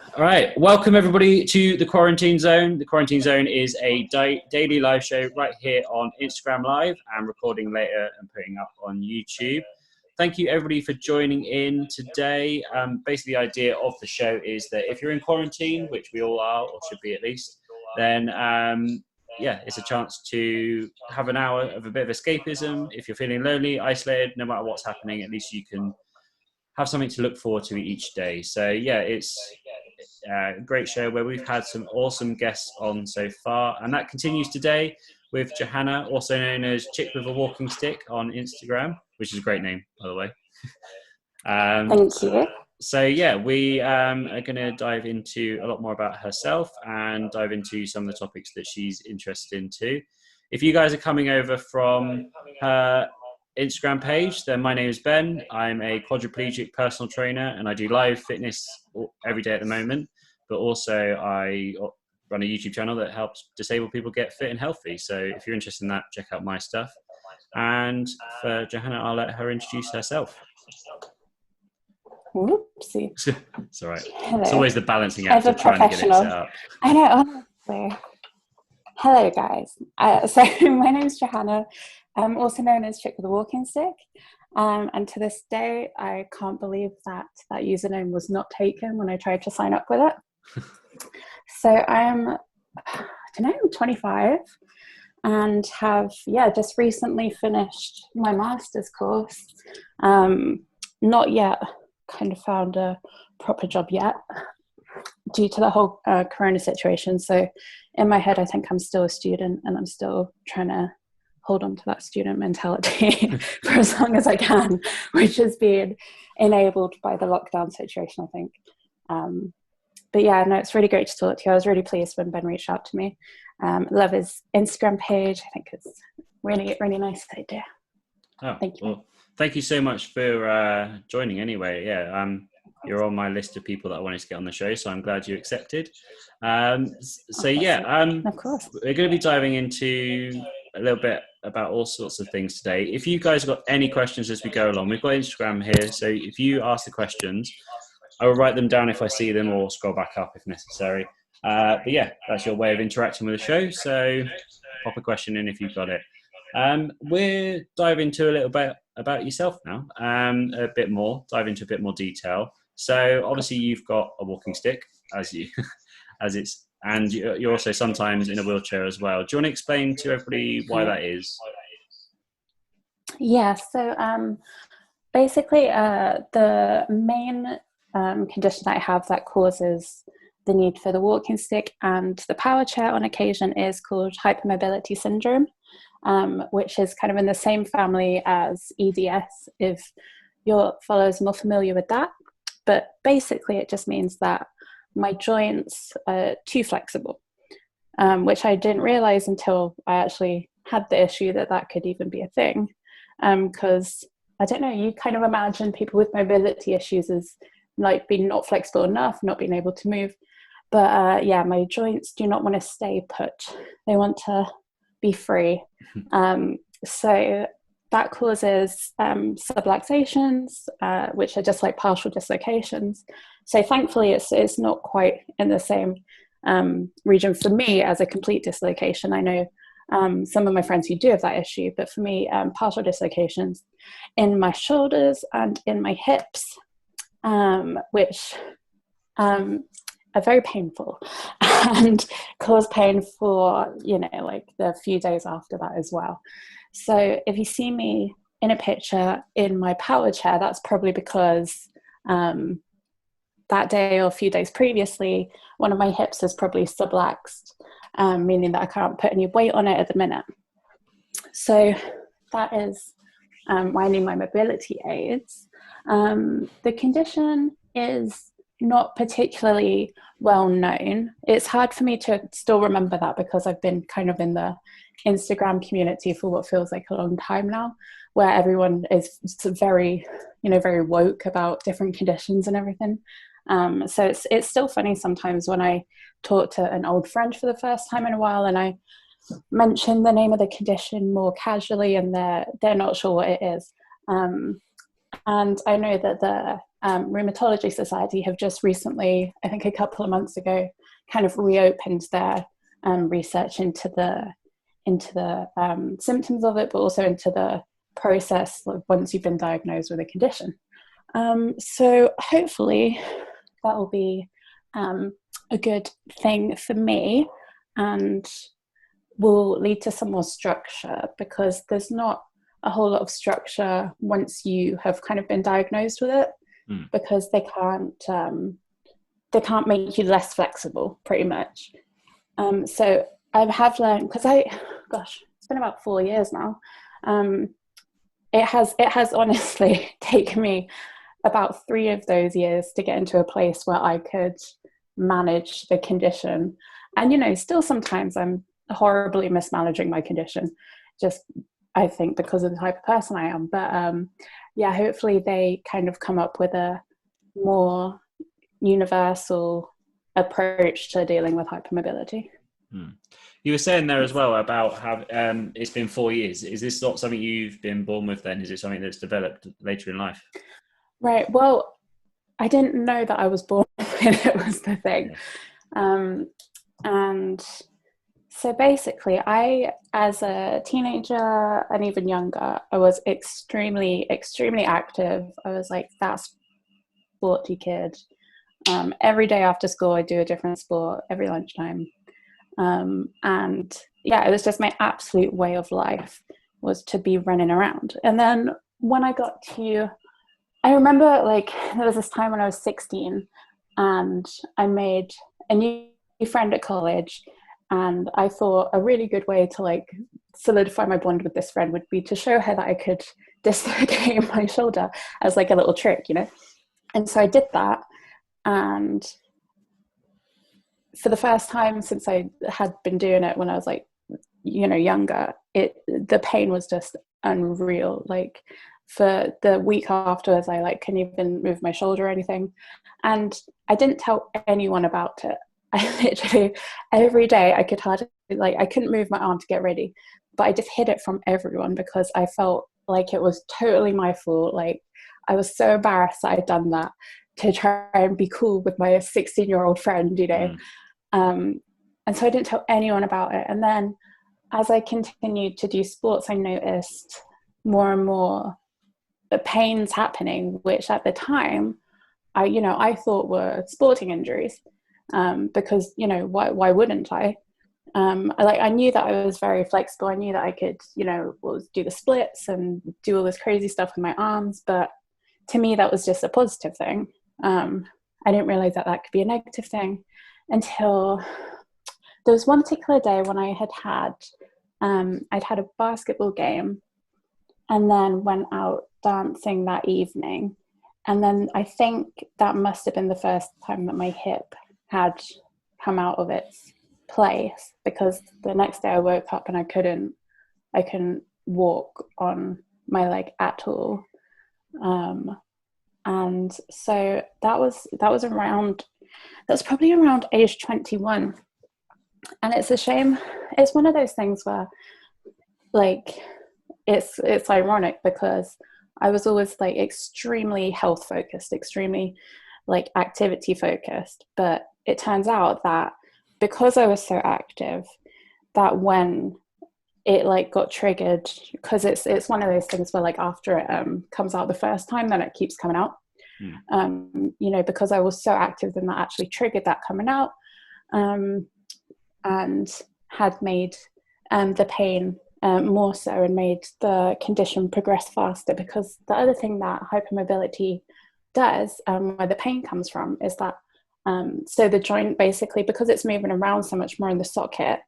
All right, welcome everybody to the Quarantine Zone. The Quarantine Zone is a daily live show right here on Instagram Live and recording later and putting up on YouTube. Thank you everybody for joining in today. Basically, the idea of the show is that if you're in quarantine, which we all are, or should be at least, then it's a chance to have an hour of a bit of escapism. If you're feeling lonely, isolated, no matter what's happening, at least you can have something to look forward to each day. So yeah, it's a great show where we've had some awesome guests on so far, and that continues today with Johanna, also known as Chick with a Walking Stick on Instagram, which is a great name, by the way. Thank you. So yeah, we are going to dive into a lot more about herself and dive into some of the topics that she's interested in too. If you guys are coming over from her Instagram page, then my name is Ben. I'm a quadriplegic personal trainer and I do live fitness every day at the moment, but also I run a YouTube channel that helps disabled people get fit and healthy. So if you're interested in that, check out my stuff. And for Johanna, I'll let her introduce herself. Whoopsie. It's all right. Hello. It's always the balancing act of trying to get it set up. I know, honestly. Hello, guys. So my name is Johanna. I'm also known as Chick with a Walking Stick. And to this day, I can't believe that username was not taken when I tried to sign up with it. So I'm 25 and have, just recently finished my master's course. Not yet kind of found a proper job yet due to the whole corona situation. So in my head, I think I'm still a student and I'm still trying to hold on to that student mentality for as long as I can, which has been enabled by the lockdown situation, I think. But yeah, no, it's really great to talk to you. I was really pleased when Ben reached out to me. Love his Instagram page. I think it's really, really nice idea. Oh, thank you. Well, thank you so much for joining anyway. Yeah, you're on my list of people that I wanted to get on the show, so I'm glad you accepted. Of course. We're going to be diving into a little bit about all sorts of things today. If you guys have got any questions as we go along, we've got Instagram here, so if you ask the questions, I will write them down if I see them or scroll back up if necessary. But yeah, that's your way of interacting with the show, so pop a question in if you've got it. We'll dive into a little bit about yourself now, dive into a bit more detail. So obviously you've got a walking stick, and you're also sometimes in a wheelchair as well. Do you want to explain to everybody why that is? Yeah, so basically the main condition that I have that causes the need for the walking stick and the power chair on occasion is called hypermobility syndrome, which is kind of in the same family as EDS, if your followers are more familiar with that. But basically it just means that my joints are too flexible, which I didn't realize until I actually had the issue that could even be a thing. Because I don't know, you kind of imagine people with mobility issues as like being not flexible enough, not being able to move. But my joints do not want to stay put. They want to be free. So that causes subluxations, which are just like partial dislocations. So thankfully, it's not quite in the same region for me as a complete dislocation. I know some of my friends who do have that issue, but for me, partial dislocations in my shoulders and in my hips, which are very painful and cause pain for, like the few days after that as well. So if you see me in a picture in my power chair, that's probably because that day or a few days previously, one of my hips is probably subluxed, meaning that I can't put any weight on it at the minute. So that is why I need my mobility aids. The condition is not particularly well known. It's hard for me to still remember that because I've been kind of in the Instagram community for what feels like a long time now, where everyone is very, very woke about different conditions and everything. So it's still funny sometimes when I talk to an old friend for the first time in a while and I mention the name of the condition more casually and they're not sure what it is. And I know that the Rheumatology Society have just recently, I think a couple of months ago, kind of reopened their research into the symptoms of it, but also into the process once you've been diagnosed with a condition. So hopefully that will be a good thing for me and will lead to some more structure, because there's not a whole lot of structure once you have kind of been diagnosed with it, because they can't make you less flexible, pretty much. So I have learned, because it's been about 4 years now. It has honestly taken me about 3 of those years to get into a place where I could manage the condition. And, still sometimes I'm horribly mismanaging my condition, just, I think, because of the type of person I am. But yeah, hopefully they kind of come up with a more universal approach to dealing with hypermobility. You were saying there as well about how it's been 4 years. Is this not something you've been born with then? Is it something that's developed later in life? Right. Well, I didn't know that I was born with it, was the thing. Yeah. And so basically, I, as a teenager and even younger, I was extremely, extremely active. I was like that sporty kid. Every day after school, I do a different sport, every lunchtime. And yeah, it was just my absolute way of life, was to be running around. And then when I remember, like, there was this time when I was 16 and I made a new friend at college, and I thought a really good way to like solidify my bond with this friend would be to show her that I could dislocate my shoulder as like a little trick, And so I did that, and for the first time since I had been doing it when I was like, younger, the pain was just unreal. Like, for the week afterwards, I like couldn't even move my shoulder or anything. And I didn't tell anyone about it. I literally, every day I couldn't move my arm to get ready, but I just hid it from everyone because I felt like it was totally my fault. Like, I was so embarrassed that I'd done that to try and be cool with my 16-year-old friend, And so I didn't tell anyone about it. And then as I continued to do sports, I noticed more and more the pains happening, which at the time I thought were sporting injuries, because why wouldn't I? I knew that I was very flexible. I knew that I could do the splits and do all this crazy stuff with my arms, but to me that was just a positive thing. I didn't realize that could be a negative thing until there was one particular day when I'd had a basketball game and then went out dancing that evening. And then I think that must have been the first time that my hip had come out of its place, because the next day I woke up and I couldn't walk on my leg at all. And so that was probably around age 21. And it's a shame. It's one of those things where, like, it's ironic because I was always like extremely health focused, extremely like activity focused. But it turns out that because I was so active, that when it like got triggered, because it's one of those things where like after it comes out the first time, then it keeps coming out. Because I was so active, then that actually triggered that coming out, and had made the pain more so, and made the condition progress faster. Because the other thing that hypermobility does, where the pain comes from, is that so the joint, basically, because it's moving around so much more in the socket,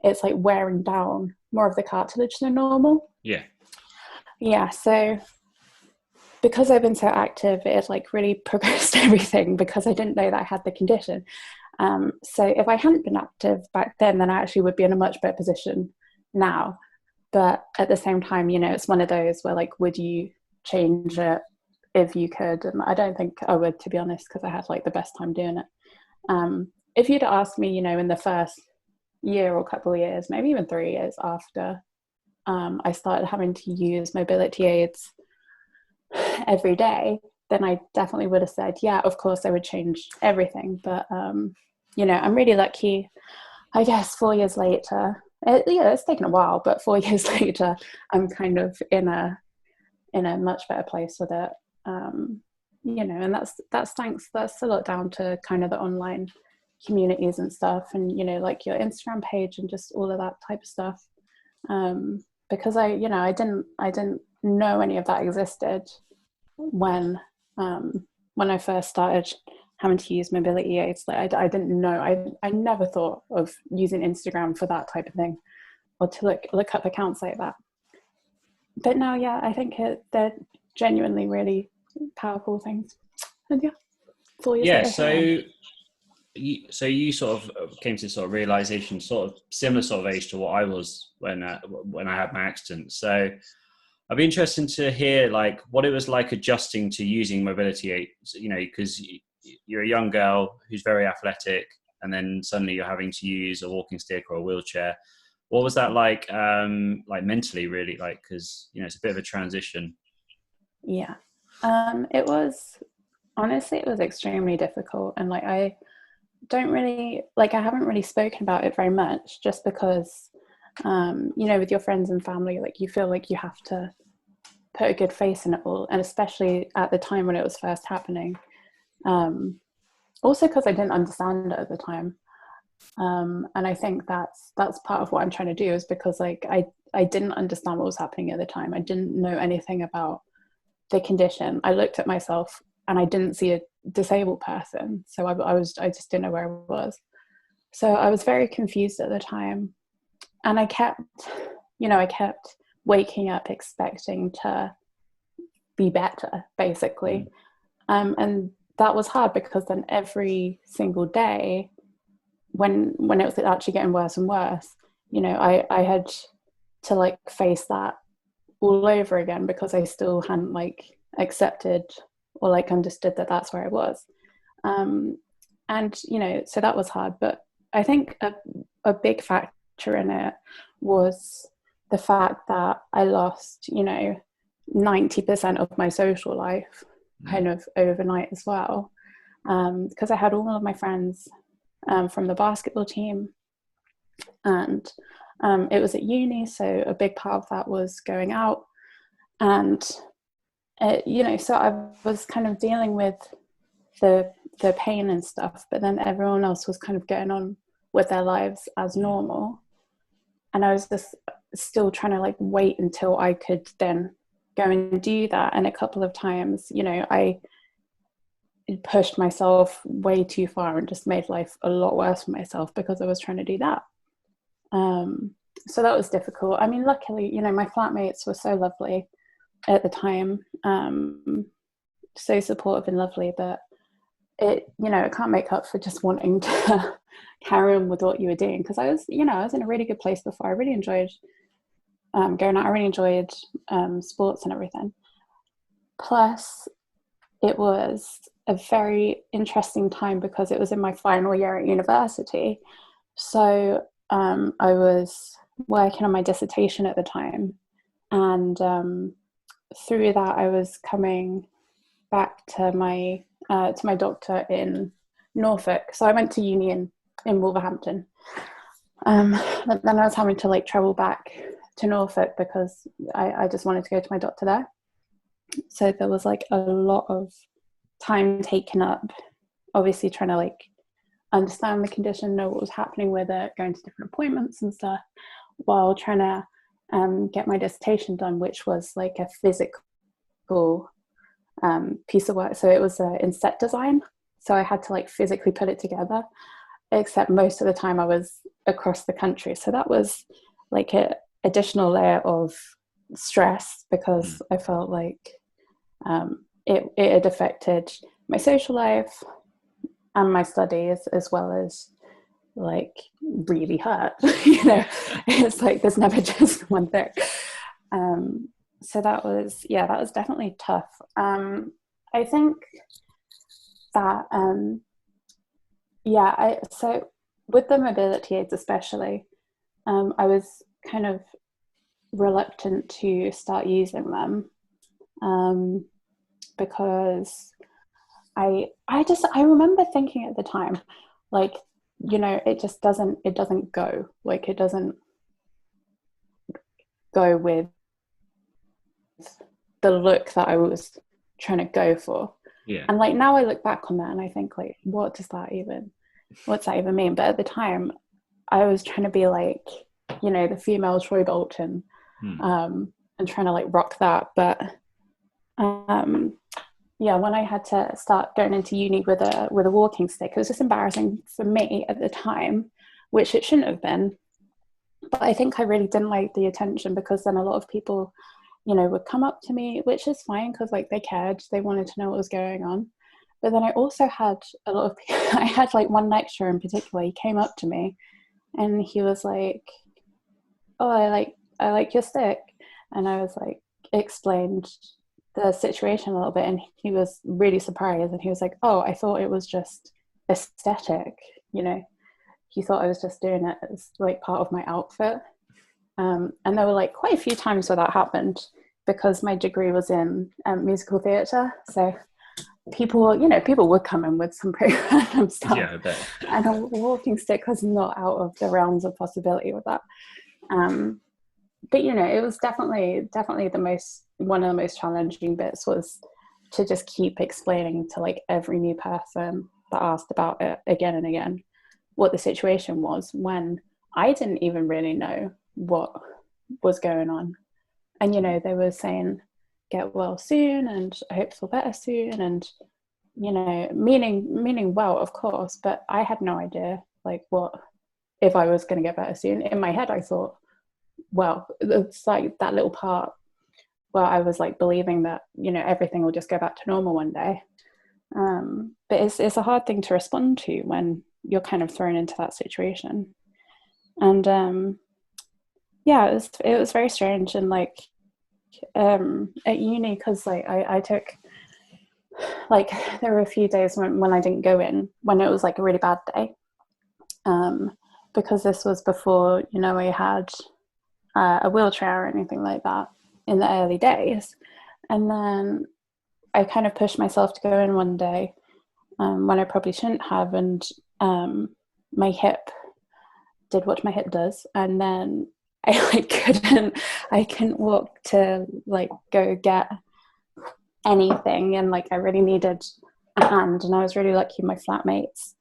it's like wearing down more of the cartilage than normal. Yeah, so because I've been so active, it like really progressed everything, because I didn't know that I had the condition. So if I hadn't been active back then I actually would be in a much better position now. But at the same time, it's one of those where like, would you change it if you could? And I don't think I would, to be honest, because I had like the best time doing it. If you'd asked me, in the first year or couple of years, maybe even 3 years after I started having to use mobility aids, every day, then I definitely would have said, yeah, of course I would change everything. But, you know, I'm really lucky, I guess 4 years later, it's taken a while, but 4 years later, I'm kind of in a much better place with it. You know, and that's a lot down to kind of the online communities and stuff, and, you know, like your Instagram page and just all of that type of stuff. Because I didn't know any of that existed when I first started having to use mobility aids. Like I didn't know. I never thought of using Instagram for that type of thing, or to look up accounts like that. But now, yeah, I think they're genuinely really powerful things. And yeah, 4 years later. You sort of came to sort of realization, sort of similar sort of age to what I was when I had my accident. So I'd be interested to hear like what it was like adjusting to using mobility aids, you know, because you're a young girl who's very athletic, and then suddenly you're having to use a walking stick or a wheelchair. What was that like mentally, really, like, because, you know, it's a bit of a transition. Yeah. It was extremely difficult, and like I haven't really spoken about it very much, just because you know, with your friends and family, like you feel like you have to put a good face in it all, and especially at the time when it was first happening. Also because I didn't understand it at the time, and I think that's part of what I'm trying to do, is because like I didn't understand what was happening at the time. I didn't know anything about the condition. I looked at myself and I didn't see a disabled person, so I just didn't know where I was. So I was very confused at the time, and I kept waking up expecting to be better, basically. And that was hard, because then every single day, when it was actually getting worse and worse, you know, I had to like face that all over again, because I still hadn't like accepted or like understood that that's where I was. And, you know, so that was hard. But I think a big factor in it was the fact that I lost, you know, 90% of my social life kind of overnight as well. Because I had all of my friends from the basketball team, and it was at uni, so a big part of that was going out. And you know, so I was kind of dealing with the pain and stuff, but then everyone else was kind of getting on with their lives as normal, and I was just still trying to like wait until I could then go and do that. And a couple of times, you know, I pushed myself way too far and just made life a lot worse for myself because I was trying to do that. So that was difficult. I mean, luckily, you know, my flatmates were so lovely at the time, so supportive and lovely, but it, you know, it can't make up for just wanting to carry on with what you were doing, because I was in a really good place before. I really enjoyed going out. I really enjoyed sports and everything. Plus, it was a very interesting time because it was in my final year at university. So I was working on my dissertation at the time, and through that I was coming back to my doctor in Norfolk. So I went to uni in Wolverhampton, but then I was having to like travel back to Norfolk because I just wanted to go to my doctor there. So there was like a lot of time taken up, obviously trying to like understand the condition, know what was happening with it, going to different appointments and stuff, while trying to get my dissertation done, which was like a physical piece of work. So it was in set design, so I had to like physically put it together, except most of the time I was across the country, so that was like an additional layer of stress, because I felt like it had affected my social life and my studies, as well as like really hurt. You know, it's like there's never just one thing. So that was definitely tough. I think that so with the mobility aids especially, I was kind of reluctant to start using them, because I remember thinking at the time, like, you know, it doesn't go, like, it doesn't go with the look that I was trying to go for. Yeah. And like now I look back on that and I think, like, what's that even mean? But at the time I was trying to be like, you know, the female Troy Bolton, and trying to like rock that. But yeah, when I had to start going into uni with a walking stick, it was just embarrassing for me at the time, which it shouldn't have been. But I think I really didn't like the attention, because then a lot of people, you know, would come up to me, which is fine because like they cared, they wanted to know what was going on. But then I also had a lot of people, I had like one lecturer in particular, he came up to me and he was like, oh, I like your stick. And I was like, explained the situation a little bit, and he was really surprised, and he was like, oh, I thought it was just aesthetic, you know, he thought I was just doing it as like part of my outfit. And there were like quite a few times where that happened, because my degree was in musical theatre, so people would come in with some pretty random stuff. Yeah, I bet. And a walking stick was not out of the realms of possibility with that. But you know, it was definitely one of the most challenging bits was to just keep explaining to like every new person that asked about it again and again what the situation was, when I didn't even really know what was going on. And you know, they were saying get well soon and I hope to feel better soon, and you know, meaning well, of course, but I had no idea like what if I was going to get better soon. In my head I thought, well, it's like that little part where I was like believing that, you know, everything will just go back to normal one day. But it's a hard thing to respond to when you're kind of thrown into that situation. And yeah, it was very strange. And like at uni, because like I took, like, there were a few days when I didn't go in, when it was like a really bad day, because this was before, you know, we had a wheelchair or anything like that in the early days. And then I kind of pushed myself to go in one day when I probably shouldn't have, and my hip did what my hip does, and then I couldn't walk to like go get anything, and like I really needed a hand. And I was really lucky my flatmates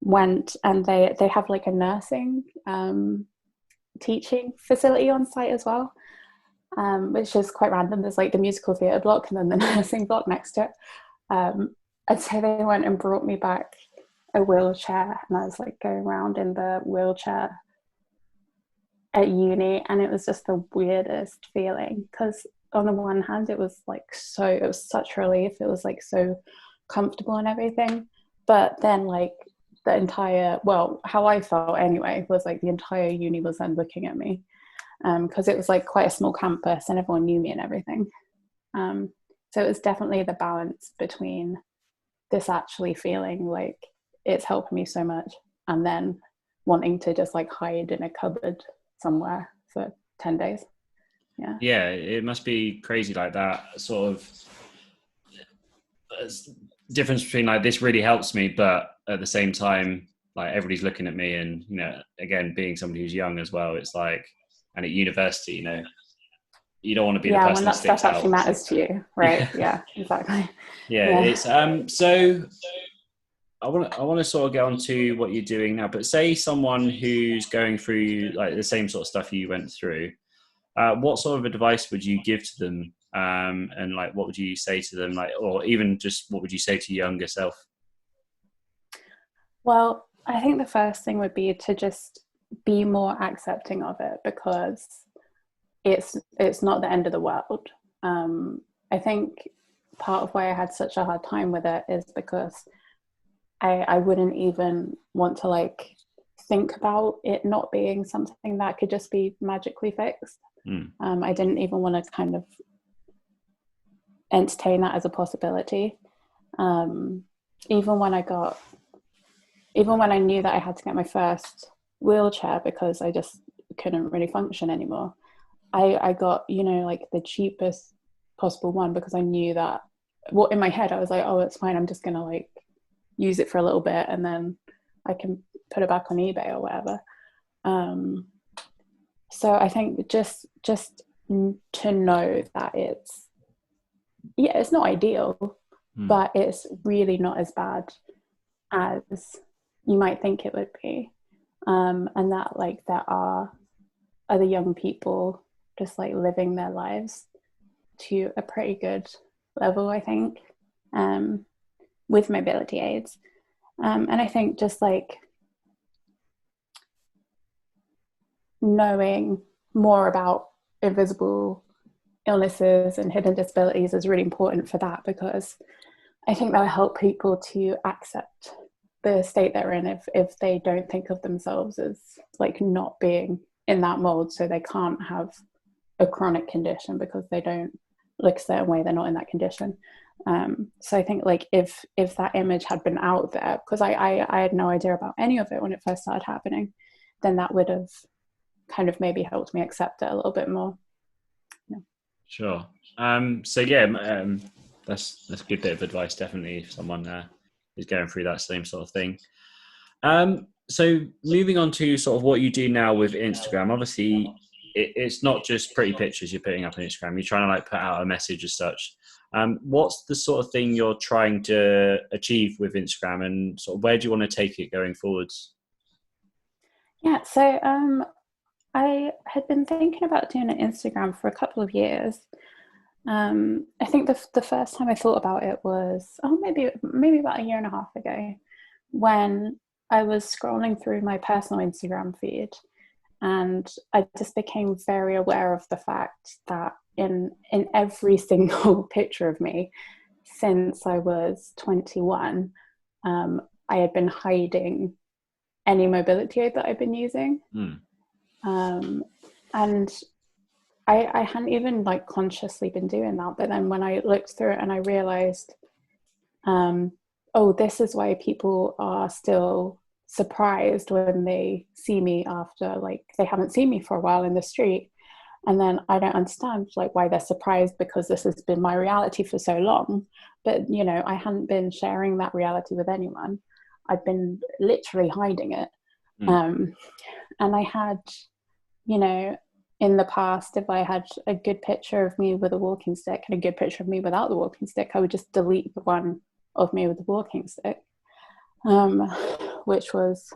went, and they have like a nursing teaching facility on site as well, which is quite random. There's like the musical theatre block and then the nursing block next to it, and so they went and brought me back a wheelchair, and I was like going around in the wheelchair at uni, and it was just the weirdest feeling, because on the one hand it was such relief, it was like so comfortable and everything, but then like the entire, well, how I felt anyway, was like the entire uni was then looking at me, because it was like quite a small campus and everyone knew me and everything. So it was definitely the balance between this actually feeling like it's helping me so much, and then wanting to just like hide in a cupboard somewhere for 10 days. Yeah, it must be crazy, like that sort of difference between like, this really helps me, but at the same time, like everybody's looking at me, and you know, again, being somebody who's young as well, it's like, and at university, you know, you don't want to be the person when that that sticks stuff actually out. matters to you, right? Yeah, exactly. Yeah, it's so I want to sort of get on to what you're doing now, but say someone who's going through like the same sort of stuff you went through, what sort of advice would you give to them? And like, what would you say to them? Like, or even just what would you say to your younger self? Well, I think the first thing would be to just be more accepting of it, because it's not the end of the world. I think part of why I had such a hard time with it is because I wouldn't even want to like think about it not being something that could just be magically fixed. I didn't even want to kind of entertain that as a possibility. Even when I knew that I had to get my first wheelchair because I just couldn't really function anymore, I got, you know, like the cheapest possible one, because I knew that what in my head I was like, oh, it's fine, I'm just gonna like use it for a little bit and then I can put it back on eBay or whatever. So I think just to know that it's not ideal, but it's really not as bad as you might think it would be, and that like there are other young people just like living their lives to a pretty good level, I think, with mobility aids. And I think just like knowing more about invisible illnesses and hidden disabilities is really important for that, because I think that will help people to accept the state they're in if they don't think of themselves as like not being in that mold, so they can't have a chronic condition because they don't look a certain way, they're not in that condition. So I think like if that image had been out there, because I had no idea about any of it when it first started happening, then that would have kind of maybe helped me accept it a little bit more. Yeah. Sure. So yeah, that's a good bit of advice, definitely, if someone is going through that same sort of thing. So moving on to sort of what you do now with Instagram, obviously it's not just pretty pictures you're putting up on Instagram. You're trying to like put out a message as such. What's the sort of thing you're trying to achieve with Instagram, and sort of where do you want to take it going forwards? Yeah, so I had been thinking about doing an Instagram for a couple of years. I think the first time I thought about it was maybe about a year and a half ago, when I was scrolling through my personal Instagram feed, and I just became very aware of the fact that in every single picture of me since I was 21, I had been hiding any mobility aid that I've been using. And I hadn't even like consciously been doing that, but then when I looked through it and I realized, oh, this is why people are still surprised when they see me after like they haven't seen me for a while in the street. And then I don't understand like why they're surprised, because this has been my reality for so long. But you know, I hadn't been sharing that reality with anyone. I'd been literally hiding it. And I had, you know, in the past, if I had a good picture of me with a walking stick and a good picture of me without the walking stick, I would just delete the one of me with the walking stick, which was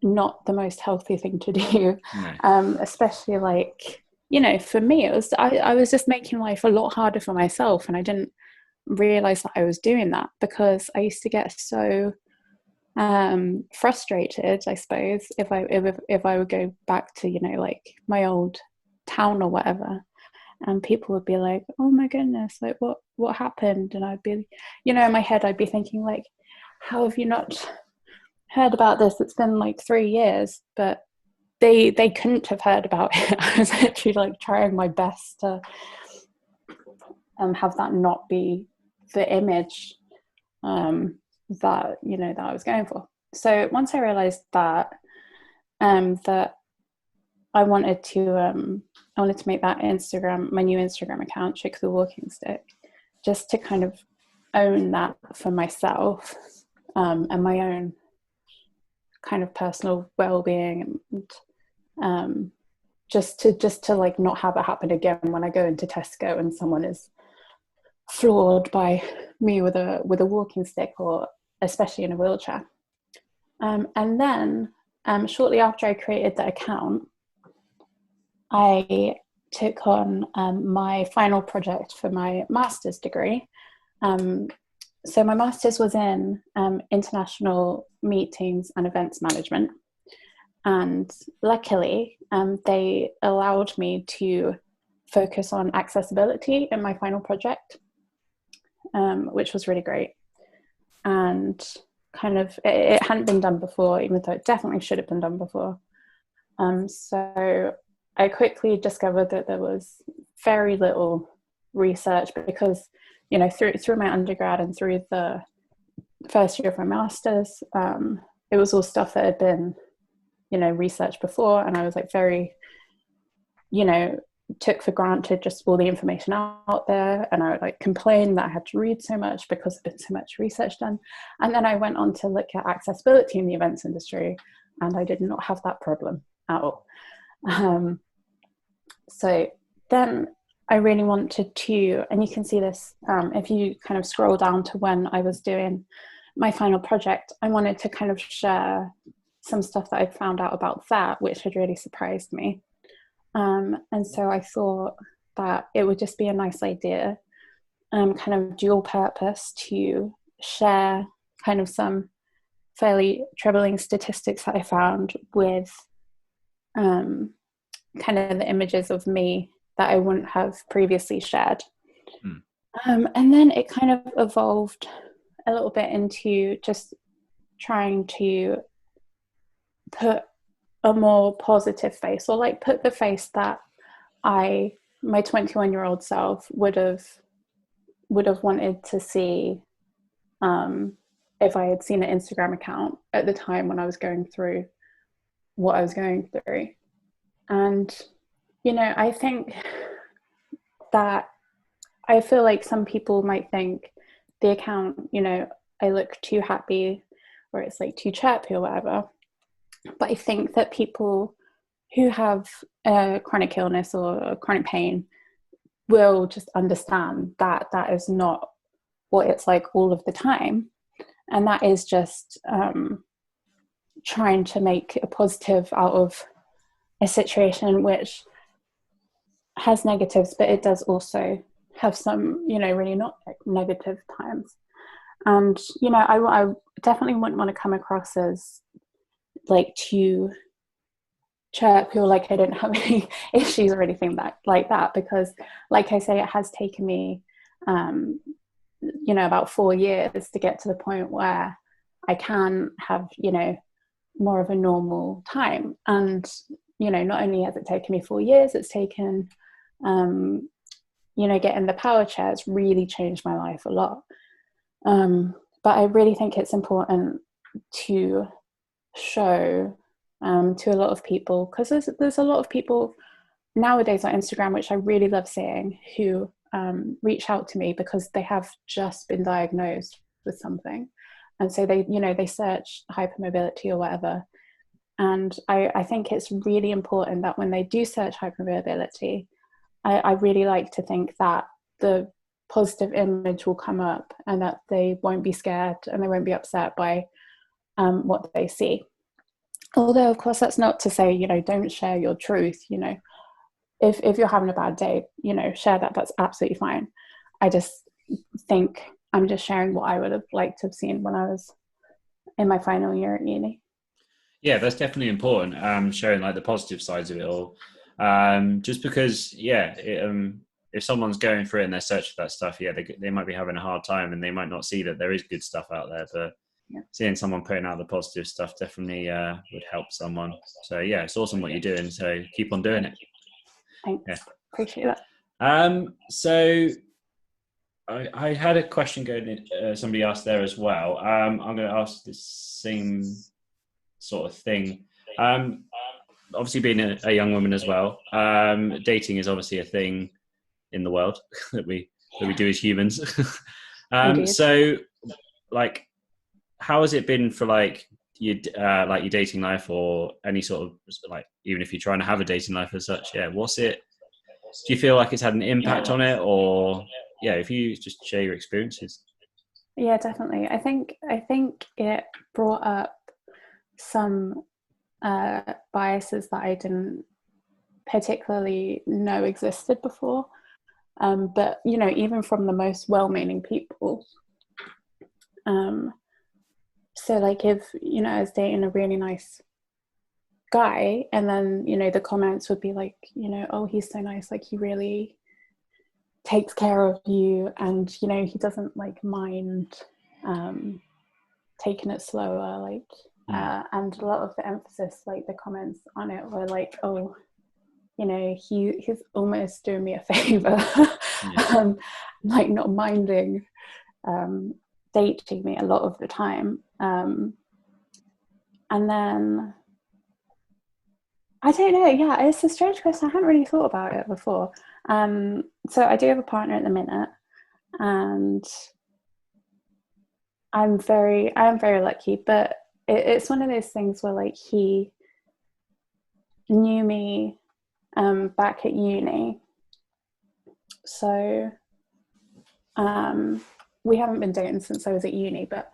not the most healthy thing to do. Especially like, you know, for me, it was I was just making life a lot harder for myself, and I didn't realize that I was doing that, because I used to get so frustrated, I suppose, if I would go back to, you know, like my old town or whatever, and people would be like, oh my goodness, like what happened? And I'd be, you know, in my head I'd be thinking like, how have you not heard about this? It's been like 3 years. But they couldn't have heard about it. I was actually like trying my best to have that not be the image that, you know, that I was going for. So once I realized that that I wanted to make that Instagram, my new Instagram account, Chick the Walking Stick, just to kind of own that for myself, and my own kind of personal well-being, and just to like not have it happen again when I go into Tesco and someone is floored by me with a walking stick, or especially in a wheelchair. And then shortly after I created that account, I took on my final project for my master's degree. So my master's was in international meetings and events management. And luckily, they allowed me to focus on accessibility in my final project, which was really great. And kind of, it hadn't been done before, even though it definitely should have been done before. So I quickly discovered that there was very little research, because, you know, through my undergrad and through the first year of my master's, it was all stuff that had been, you know, researched before. And I was like very, you know, took for granted just all the information out there, and I would like complain that I had to read so much because there's been so much research done. And then I went on to look at accessibility in the events industry, and I did not have that problem at all. So then I really wanted to, and you can see this if you kind of scroll down to when I was doing my final project, I wanted to kind of share some stuff that I found out about that, which had really surprised me. And so I thought that it would just be a nice idea, kind of dual purpose, to share kind of some fairly troubling statistics that I found with kind of the images of me that I wouldn't have previously shared. And then it kind of evolved a little bit into just trying to put a more positive face, or like put the face that my 21-year-old self would have wanted to see if I had seen an Instagram account at the time when I was going through what I was going through. And I think that I feel like some people might think the account, I look too happy, or it's like too chirpy or whatever. But I think that people who have a chronic illness or a chronic pain will just understand that that is not what it's like all of the time. And that is just trying to make a positive out of a situation which has negatives, but it does also have some, really not negative times. And, I definitely wouldn't want to come across as like too chirpy, or like I don't have any issues or anything like that, because like I say, it has taken me about 4 years to get to the point where I can have more of a normal time. And not only has it taken me 4 years, it's taken getting the power chair has really changed my life a lot. But I really think it's important to show to a lot of people, because there's a lot of people nowadays on Instagram, which I really love seeing, who reach out to me because they have just been diagnosed with something, and so they search hypermobility or whatever. And I think it's really important that when they do search hypermobility, I really like to think that the positive image will come up, and that they won't be scared and they won't be upset by what they see. Although, of course, that's not to say, don't share your truth. If you're having a bad day, share that. That's absolutely fine. I just think I'm just sharing what I would have liked to have seen when I was in my final year at uni. Yeah, that's definitely important. Showing like the positive sides of it all. Just because, if someone's going through it and they're searching for that stuff, they might be having a hard time, and they might not see that there is good stuff out there. But seeing someone putting out the positive stuff definitely would help someone. So it's awesome what you're doing. So keep on doing it. Thanks. Yeah. Appreciate that. So I had a question going in, somebody asked there as well. I'm going to ask the same sort of thing. Obviously being a young woman as well, dating is obviously a thing in the world that we do as humans. So like, how has it been for like your dating life, or any sort of, like, even if you're trying to have a dating life as such? What's it, do you feel like it's had an impact on it, or if you just share your experiences? Yeah, definitely. I think it brought up some biases that I didn't particularly know existed before, but even from the most well-meaning people. So like, if I was dating a really nice guy, and then the comments would be like, oh, he's so nice, like he really takes care of you, and he doesn't like mind taking it slower, like and a lot of the emphasis, like the comments on it were like, oh, he's almost doing me a favor. Like not minding dating me a lot of the time. And then I don't know. Yeah, it's a strange question. I hadn't really thought about it before. So I do have a partner at the minute, and I am very lucky. But it's one of those things where like he knew me back at uni, so we haven't been dating since I was at uni, but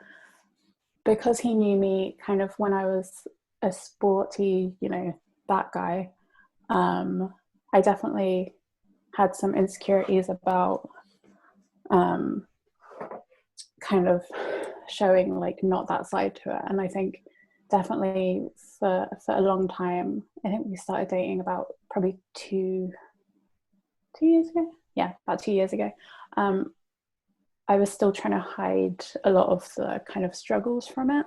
because he knew me kind of when I was a sporty, that guy, I definitely had some insecurities about kind of showing like not that side to it. And I think definitely for a long time, I think we started dating about probably two years ago. Yeah, about 2 years ago. I was still trying to hide a lot of the kind of struggles from it.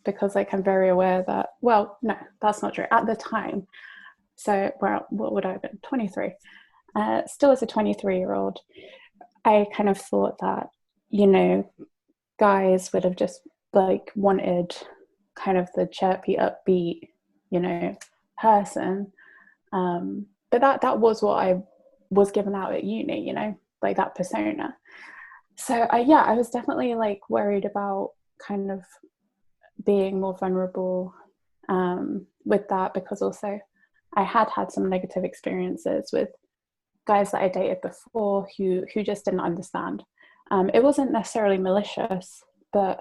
Because like I'm very aware that, well, no, that's not true. At the time, so, well, what would I have been? 23. Still as a 23-year-old, I kind of thought that, guys would have just like wanted kind of the chirpy, upbeat, person. But that was what I was given out at uni, like that persona. So I was definitely like worried about kind of being more vulnerable with that, because also I had some negative experiences with guys that I dated before who just didn't understand. It wasn't necessarily malicious, but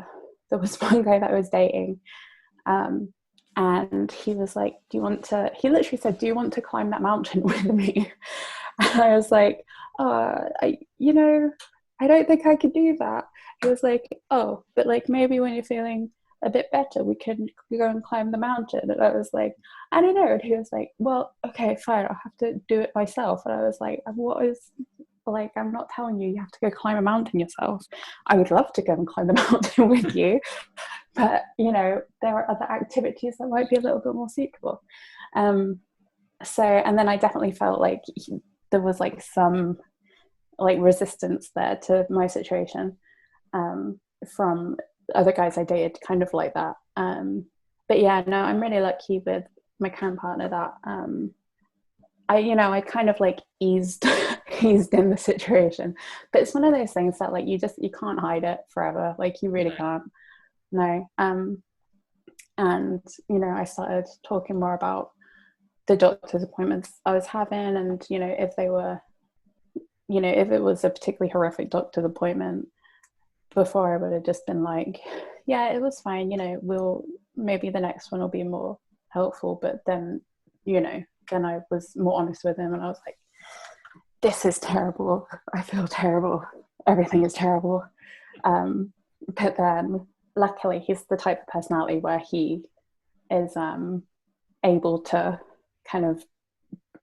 there was one guy that I was dating, and he was like, he literally said, do you want to climb that mountain with me? And I was like, I don't think I could do that. He was like, oh, but like maybe when you're feeling a bit better, we can go and climb the mountain. And I was like, I don't know. And he was like, well, okay, fine, I'll have to do it myself. And I was like, I'm not telling you have to go climb a mountain yourself. I would love to go and climb the mountain with you, but there are other activities that might be a little bit more suitable. So, and then I definitely felt like there was like some like resistance there to my situation from other guys I dated, kind of like that. But yeah, no, I'm really lucky with my current partner that I kind of like eased in the situation. But it's one of those things that like you can't hide it forever. Like you really can't. No. And I started talking more about the doctor's appointments I was having, and if they were, if it was a particularly horrific doctor's appointment, before I would have just been like, yeah, it was fine, maybe the next one will be more helpful. But then then I was more honest with him, and I was like, this is terrible, I feel terrible, everything is terrible. But then luckily he's the type of personality where he is able to kind of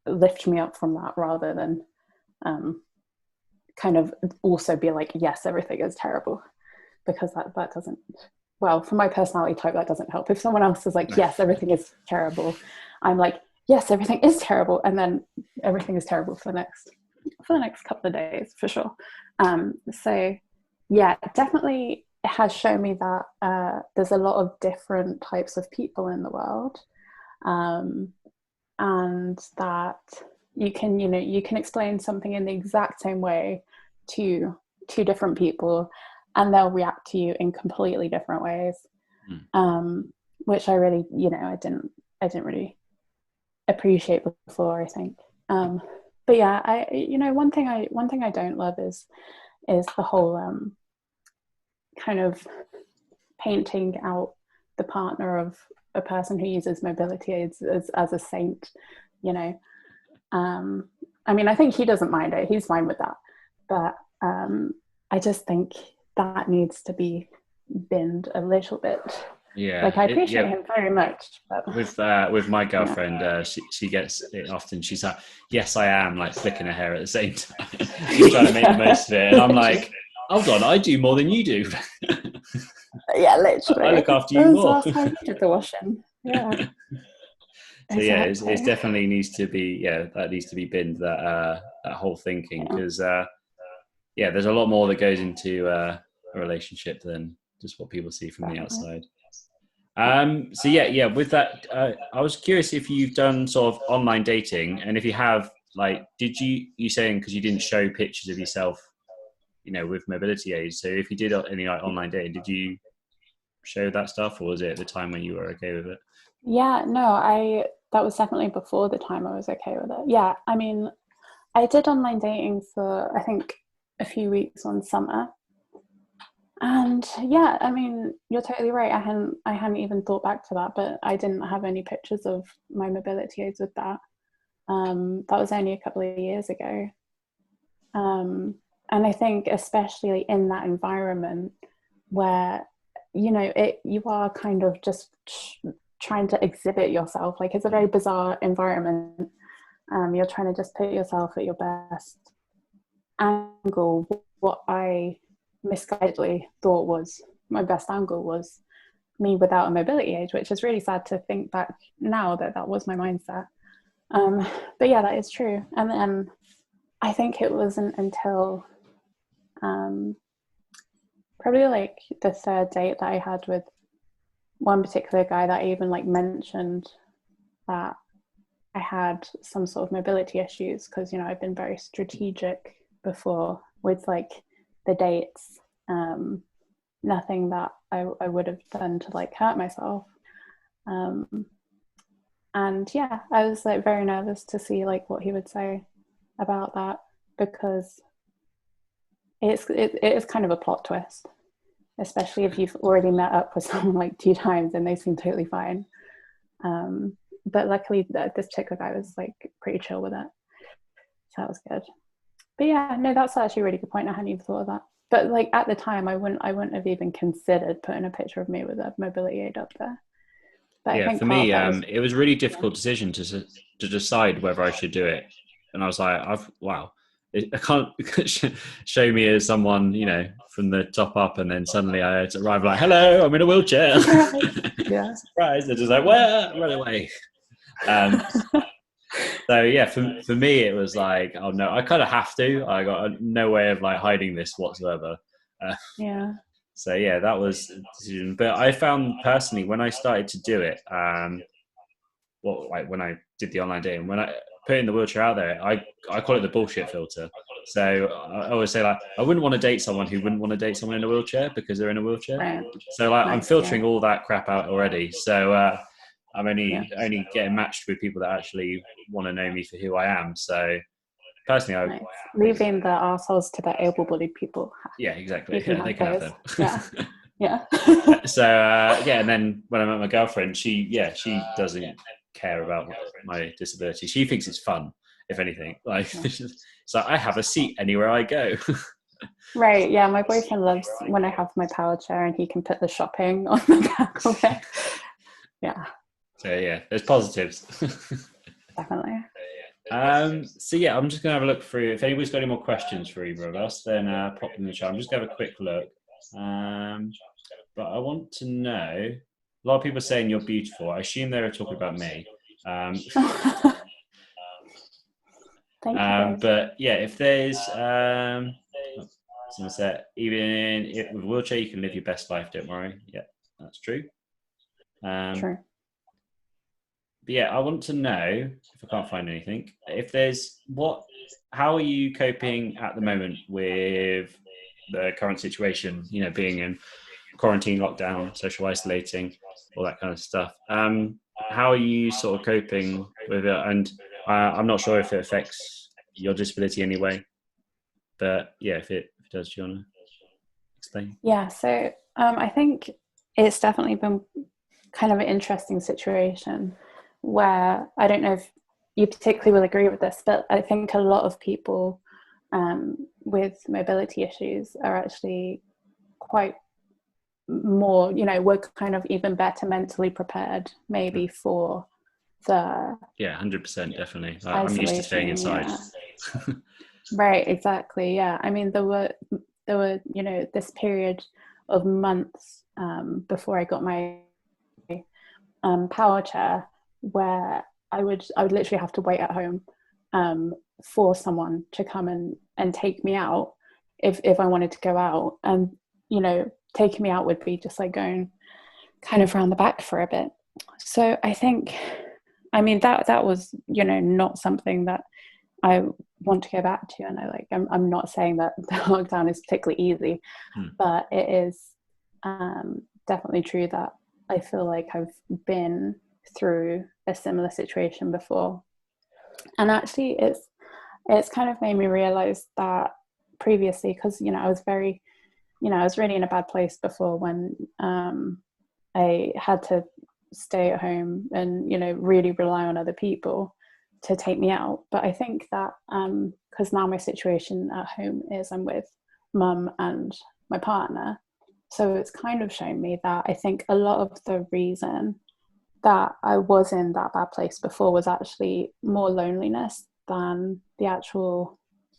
lift me up from that, rather than kind of also be like, yes, everything is terrible, because that doesn't, well, for my personality type, that doesn't help. If someone else is like, yes, everything is terrible, I'm like, yes, everything is terrible, and then everything is terrible for the next couple of days, for sure. So yeah, definitely it has shown me that there's a lot of different types of people in the world, and that you can explain something in the exact same way to two different people, and they'll react to you in completely different ways. Which I really, I didn't really appreciate before, I think. But yeah, one thing I don't love is the whole kind of painting out the partner of a person who uses mobility aids as a saint. I mean, I think he doesn't mind it, he's fine with that, but I just think that needs to be binned a little bit. Yeah, like I appreciate him very much, but with my girlfriend, she gets it often. She's like, yes, I am, like flicking her hair at the same time. She's trying to make the most of it, and I'm like, hold on, I do more than you do. Yeah, literally. I look after you more. Last time you did the washing. Yeah. So yeah, it definitely needs to be, that needs to be binned, that whole thinking, because there's a lot more that goes into a relationship than just what people see from the outside. So yeah, with that, I was curious if you've done sort of online dating, and if you have, like, did you saying because you didn't show pictures of yourself, with mobility aids. So if you did any like online dating, did you show that stuff, or was it at the time when you were okay with it? Yeah, no, that was definitely before the time I was okay with it. Yeah, I mean, I did online dating for I think a few weeks one summer. And yeah, I mean, you're totally right. I hadn't even thought back to that, but I didn't have any pictures of my mobility aids with that. That was only a couple of years ago. And I think especially in that environment where, you are kind of just trying to exhibit yourself. Like, it's a very bizarre environment. You're trying to just put yourself at your best angle. What I misguidedly thought was my best angle was me without a mobility aid, which is really sad to think back now that was my mindset. But yeah, that is true. And then I think it wasn't until probably like the third date that I had with one particular guy that I even like mentioned that I had some sort of mobility issues, because I've been very strategic before with like the dates. Nothing that I would have done to like hurt myself. And yeah, I was like very nervous to see like what he would say about that, because it is kind of a plot twist, especially if you've already met up with someone like 2 times and they seem totally fine. But luckily this particular guy was like pretty chill with it, so that was good. But yeah, no, that's actually a really good point. I hadn't even thought of that. But like at the time, I wouldn't have even considered putting a picture of me with a mobility aid up there. But I Yeah, think for part me, of that was, it was a really difficult decision to decide whether I should do it, and I was like, wow, I can't show me as someone from the top up, and then suddenly I had to arrive like, hello, I'm in a wheelchair. yeah, Surprise! They're just like, well, run away. So yeah, for me, it was like, oh no, I kind of have to. I got no way of like hiding this whatsoever. yeah, So yeah, that was a decision. But I found personally when I started to do it, like when I did the online dating, when I put in the wheelchair out there, I call it the bullshit filter. So I always say like I wouldn't want to date someone who wouldn't want to date someone in a wheelchair because they're in a wheelchair. right, So like I'm nice, filtering yeah, all that crap out already. So I'm yeah, only getting matched with people that actually want to know me for who I am. So personally, nice. Leaving the assholes to the able-bodied people. yeah, exactly. You can Yeah, they have can have those. them. Yeah, yeah. So yeah, and then when I met my girlfriend, she doesn't care about my disability. She thinks it's fun, if anything. Like Yeah. so, I have a seat anywhere I go. Right, yeah, my boyfriend loves when I have my power chair and he can put the shopping on the back of it. Yeah, So yeah, there's positives. definitely. So yeah, I'm just gonna have a look through. If anybody's got any more questions for either of us, then pop them in the chat. I'm just gonna have a quick look. But I want to know. A lot of people are saying you're beautiful. I assume they were talking about me. Thank you, guys. But yeah, if there's someone said even with a wheelchair you can live your best life. Don't worry. Yeah, that's true. True. But yeah, I want to know if I can't find anything. If there's how are you coping at the moment with the current situation? Being in quarantine, lockdown, social isolating, all that kind of stuff. How are you sort of coping with it? And I'm not sure if it affects your disability anyway, but yeah, if it does, do you want to explain? Yeah, so I think it's definitely been kind of an interesting situation where I don't know if you particularly will agree with this, but I think a lot of people with mobility issues are actually quite more, we're kind of even better mentally prepared maybe for the 100%, definitely. I'm used to staying isolation. inside. Yeah. Right, exactly. Yeah, I mean there were this period of months before I got my power chair where I would literally have to wait at home for someone to come and take me out if I wanted to go out. And taking me out would be just like going kind of round the back for a bit. So I think, I mean, that was, you know, not something that I want to go back to. And I'm not saying that the lockdown is particularly easy, but it is definitely true that I feel like I've been through a similar situation before. And actually it's kind of made me realize that previously, because, you know, I was really in a bad place before when I had to stay at home and, you know, really rely on other people to take me out. But I think that because now my situation at home is I'm with mum and my partner, so it's kind of shown me that I think a lot of the reason that I was in that bad place before was actually more loneliness than the actual,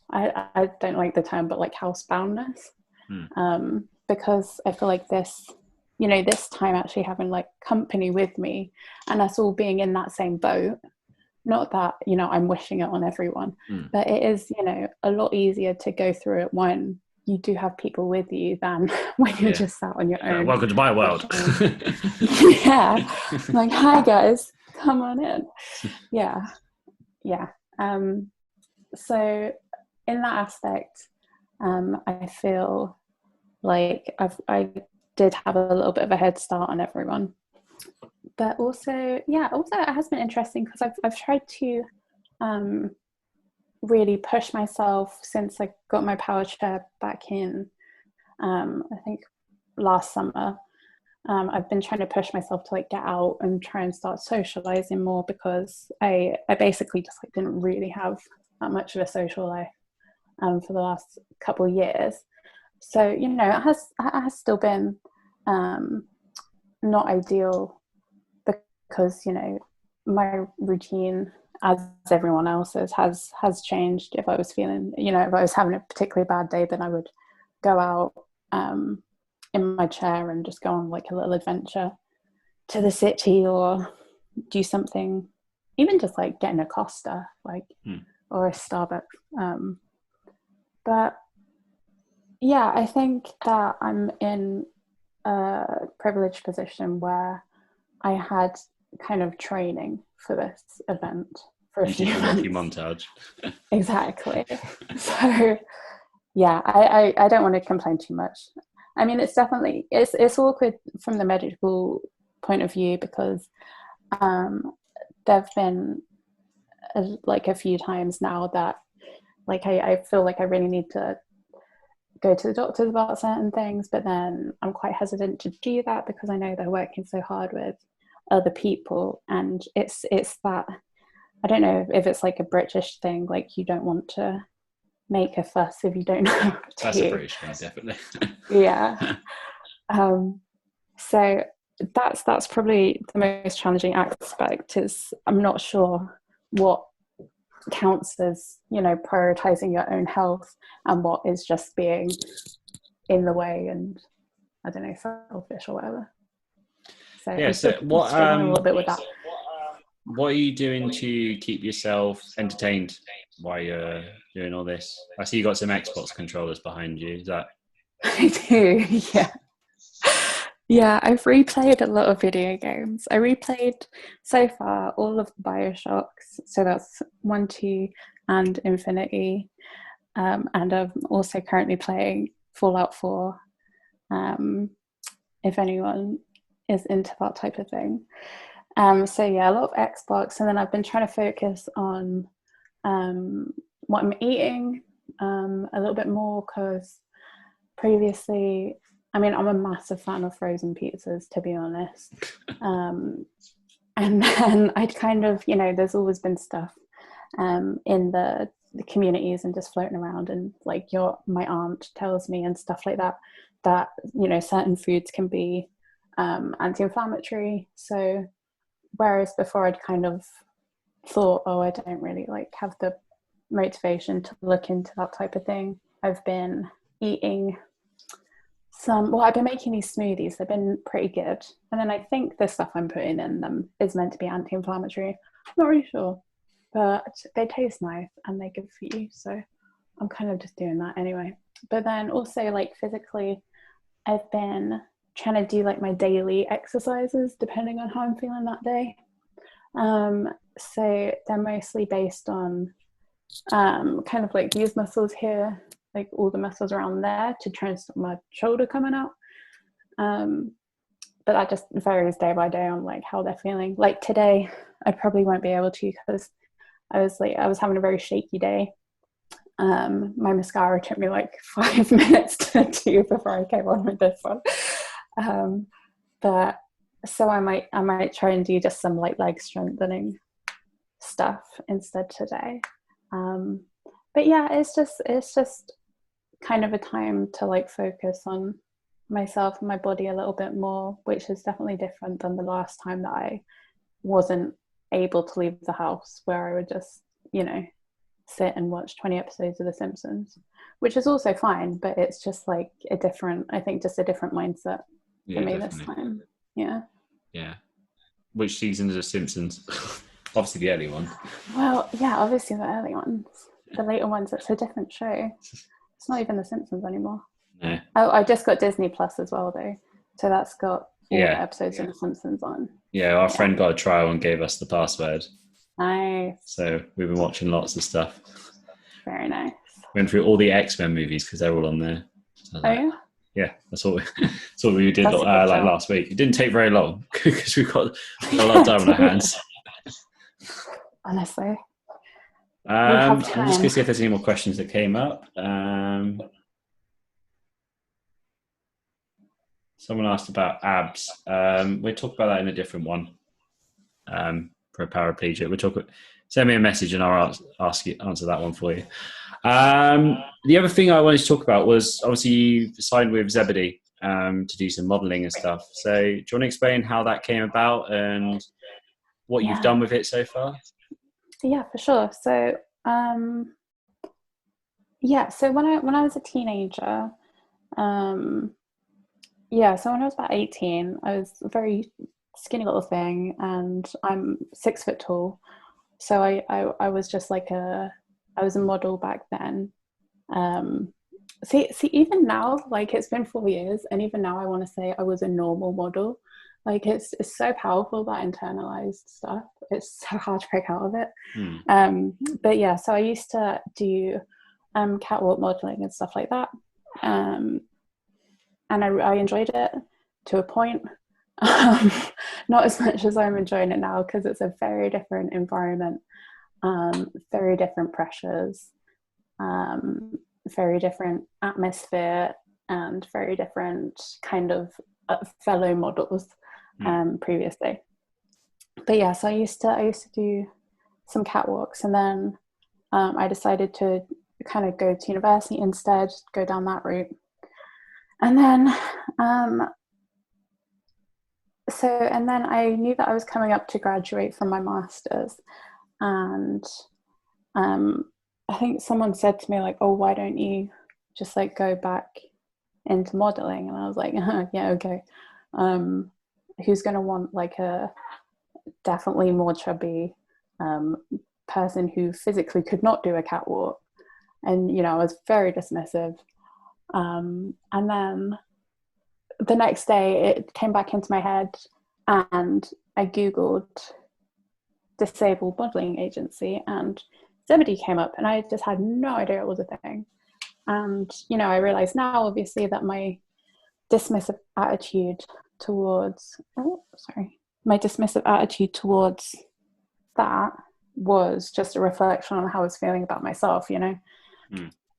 I don't like the term, but like houseboundness. Because I feel like this, you know, this time actually having like company with me and us all being in that same boat, not that, you know, I'm wishing it on everyone, but it is, you know, a lot easier to go through it when you do have people with you than when you're just sat on your own. Welcome to my world. Yeah. Like, hi guys, come on in. Yeah. So in that aspect, I feel like I did have a little bit of a head start on everyone. But also it has been interesting because I've tried to really push myself since I got my power chair back in, I think last summer. I've been trying to push myself to like get out and try and start socializing more, because I basically just like didn't really have that much of a social life for the last couple of years. So, you know, it has still been not ideal, because, you know, my routine, as everyone else's, has changed. If I was feeling, you know, if I was having a particularly bad day, then I would go out in my chair and just go on like a little adventure to the city, or do something, even just like getting a Costa, like, or a Starbucks. But yeah, I think that I'm in a privileged position where I had kind of training for this event for a few months. Montage. Exactly. So yeah, I don't want to complain too much. I mean, it's definitely, it's awkward from the medical point of view, because there've been like a few times now that like I feel like I really need to go to the doctors about certain things, but then I'm quite hesitant to do that because I know they're working so hard with other people, and it's that, I don't know if it's like a British thing, like you don't want to make a fuss if you don't know how to. That's a British thing, definitely. Yeah. So that's probably the most challenging aspect, is I'm not sure what counts as, you know, prioritizing your own health and what is just being in the way and, I don't know, selfish or whatever. So yeah, I'm so what struggling a little bit with that. What are you doing to keep yourself entertained while you're doing all this? I see you got some Xbox controllers behind you. Is that? I do, yeah. Yeah, I've replayed a lot of video games. I replayed so far all of the Bioshocks, so that's 1, 2, and Infinity. And I'm also currently playing Fallout 4, if anyone is into that type of thing. So yeah, a lot of Xbox, and then I've been trying to focus on what I'm eating a little bit more, because previously, I mean, I'm a massive fan of frozen pizzas, to be honest. And then I'd kind of, you know, there's always been stuff in the communities and just floating around, and like my aunt tells me and stuff like that, you know, certain foods can be anti-inflammatory. So whereas before I'd kind of thought, oh, I don't really like have the motivation to look into that type of thing, I've been eating I've been making these smoothies. They've been pretty good. And then I think the stuff I'm putting in them is meant to be anti-inflammatory. I'm not really sure, but they taste nice and they're good for you. So I'm kind of just doing that anyway. But then also, like, physically, I've been trying to do like my daily exercises depending on how I'm feeling that day. So they're mostly based on kind of like these muscles here, like all the muscles around there, to try and stop my shoulder coming out. But that just varies day by day on like how they're feeling. Like today, I probably won't be able to, because I was having a very shaky day. My mascara took me like 5 minutes to do before I came on with this one. But so I might try and do just some like leg strengthening stuff instead today. But yeah, it's just kind of a time to like focus on myself and my body a little bit more, which is definitely different than the last time that I wasn't able to leave the house, where I would just, you know, sit and watch 20 episodes of The Simpsons, which is also fine, but it's just like a different mindset for me this time. Yeah. Which season is The Simpsons? Obviously the early one. Well, yeah, obviously the early ones. The later ones, it's a different show. It's not even The Simpsons anymore. No. Oh, I just got Disney Plus as well, though. So that's got all the episodes of The Simpsons on. Yeah, our friend got a trial and gave us the password. Nice. So we've been watching lots of stuff. Very nice. Went through all the X-Men movies because they're all on there. So yeah? Yeah, that's what we did like last week. It didn't take very long because we've got a lot of time on our hands. Honestly. I'm just going to see if there's any more questions that came up. Someone asked about abs. We'll talk about that in a different one. For a paraplegic, send me a message and I'll answer that one for you. The other thing I wanted to talk about was, obviously you signed with Zebedee to do some modelling and stuff. So do you want to explain how that came about and what you've done with it so far? Yeah, for sure. So so when I was a teenager, so when I was about 18, I was a very skinny little thing, and I'm 6 foot tall. So I was just like I was a model back then. See, even now, like it's been 4 years, and even now I want to say I was a normal model. Like it's so powerful, that internalized stuff. It's so hard to break out of it. But yeah, so I used to do catwalk modeling and stuff like that. And I enjoyed it to a point. Not as much as I'm enjoying it now, because it's a very different environment, very different pressures, very different atmosphere, and very different kind of fellow models previously. But yeah, so I used to do some catwalks, and then I decided to kind of go to university instead, go down that route. And then and then I knew that I was coming up to graduate from my master's, and I think someone said to me like, oh, why don't you just like go back into modeling? And I was like, yeah, okay. Who's going to want like a definitely more chubby person who physically could not do a catwalk? And, you know, I was very dismissive. And then the next day it came back into my head, and I Googled disabled modeling agency, and Zebedee came up, and I just had no idea it was a thing. And, you know, I realize now, obviously, that my dismissive attitude towards that was just a reflection on how I was feeling about myself, you know.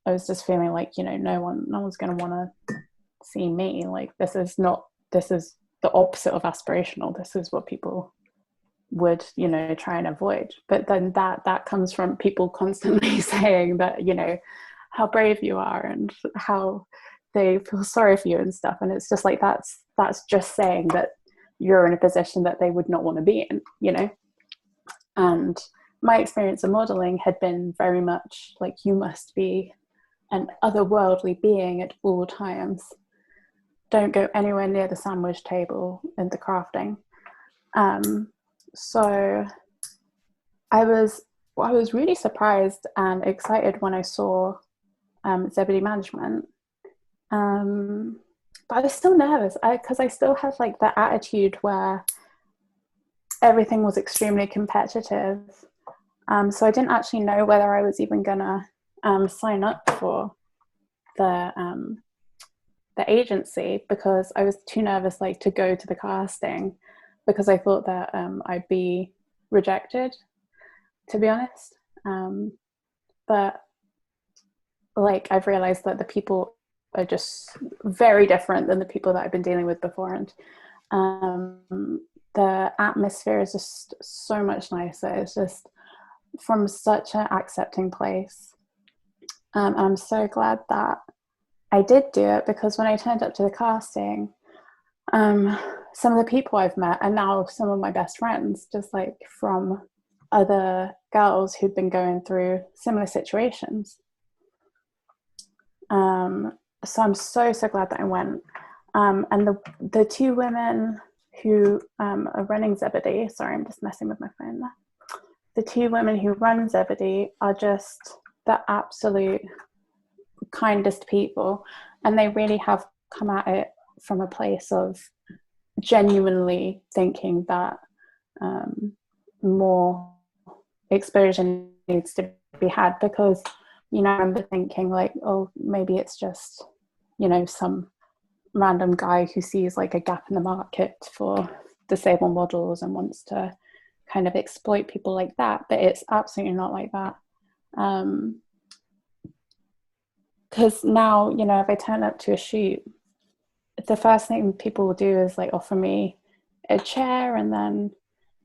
I was just feeling like, you know, no one's going to want to see me. Like, this is the opposite of aspirational. This is what people would, you know, try and avoid. But then that comes from people constantly saying that, you know, how brave you are and how they feel sorry for you and stuff. And it's just like, that's just saying that you're in a position that they would not want to be in, you know. And my experience of modeling had been very much like, you must be an otherworldly being at all times. Don't go anywhere near the sandwich table and the crafting. So I was really surprised and excited when I saw Zebedee Management, but I was still nervous because I still had like the attitude where everything was extremely competitive. So I didn't actually know whether I was even gonna sign up for the agency, because I was too nervous like to go to the casting, because I thought that I'd be rejected, to be honest. But like I've realized that the people are just very different than the people that I've been dealing with before, and the atmosphere is just so much nicer. It's just from such an accepting place. I'm so glad that I did do it, because when I turned up to the casting, some of the people I've met are now some of my best friends, just like from other girls who've been going through similar situations. So I'm so glad that I went. And the two women who are running Zebedee, sorry, I'm just messing with my phone there. The two women who run Zebedee are just the absolute kindest people, and they really have come at it from a place of genuinely thinking that more exposure needs to be had, because I remember thinking like, oh, maybe it's just some random guy who sees like a gap in the market for disabled models and wants to kind of exploit people like that, but it's absolutely not like that. Because now, if I turn up to a shoot, the first thing people will do is like offer me a chair, and then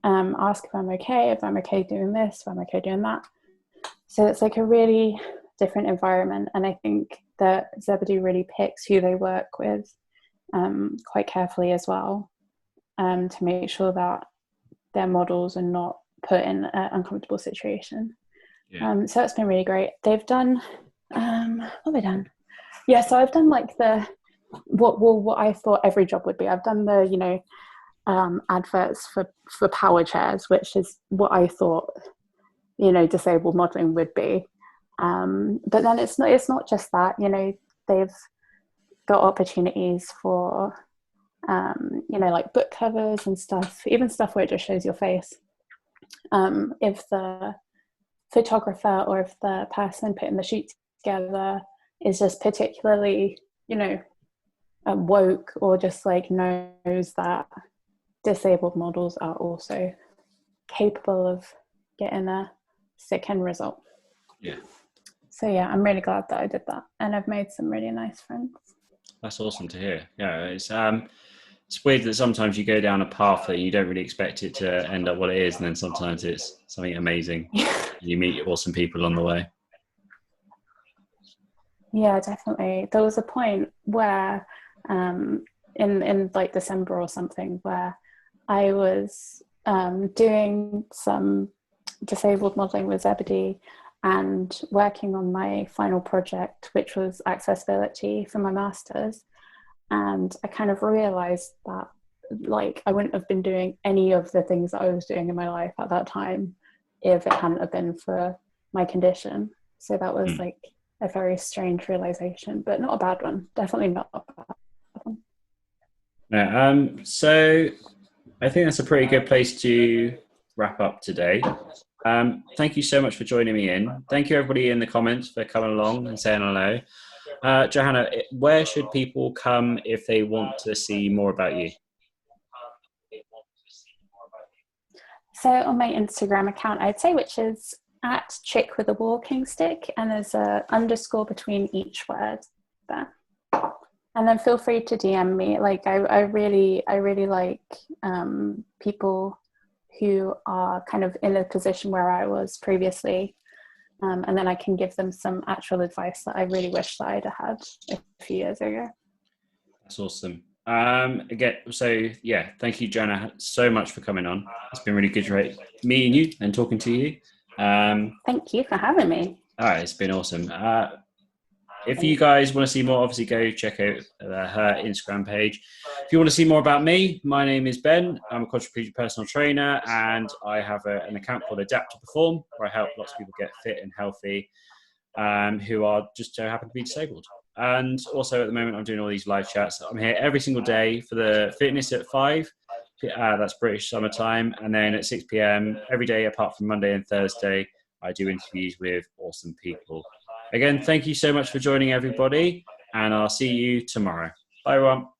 ask if I'm okay doing this, if I'm okay doing that. So it's like a really different environment, and I think that Zebedee really picks who they work with quite carefully as well, to make sure that their models are not put in an uncomfortable situation. Yeah. So it's been really great. They've done what have they done? Yeah, so I've done like what I thought every job would be. I've done the adverts for power chairs, which is what I thought disabled modeling would be. But then it's not just that. They've got opportunities for like book covers and stuff, even stuff where it just shows your face. If the photographer or if the person putting the shoot together is just particularly woke, or just like knows that disabled models are also capable of getting a sick end result. Yeah. So yeah, I'm really glad that I did that, and I've made some really nice friends. That's awesome to hear. Yeah, it's weird that sometimes you go down a path that you don't really expect it to end up what it is, and then sometimes it's something amazing. You meet awesome people on the way. Yeah, definitely. There was a point where in like December or something, where I was doing some disabled modeling with Zebedee and working on my final project, which was accessibility for my master's. And I kind of realized that like I wouldn't have been doing any of the things that I was doing in my life at that time if it hadn't have been for my condition. So that was like a very strange realization, but not a bad one. Definitely not a bad one. Yeah, so I think that's a pretty good place to wrap up today. Thank you so much for joining me in. Thank you everybody in the comments for coming along and saying hello. Johanna, where should people come if they want to see more about you? So on my Instagram account, I'd say, which is at chick with a walking stick, and there's a underscore between each word there. And then feel free to DM me. Like I really like people who are kind of in a position where I was previously, and then I can give them some actual advice that I really wish that I'd had a few years ago. That's awesome. Again, so yeah, thank you, Joanna, so much for coming on. It's been really good, right? Meeting you and talking to you. Thank you for having me. All right, it's been awesome. If you guys want to see more, obviously go check out her Instagram page. If you want to see more about me, my name is Ben. I'm a quadriplegic personal trainer, and I have an account called Adapt to Perform, where I help lots of people get fit and healthy who are just so happen to be disabled. And also at the moment, I'm doing all these live chats. I'm here every single day for the fitness at 5. That's British summertime. And then at 6 p.m. every day, apart from Monday and Thursday, I do interviews with awesome people. Again, thank you so much for joining, everybody. And I'll see you tomorrow. Bye, everyone.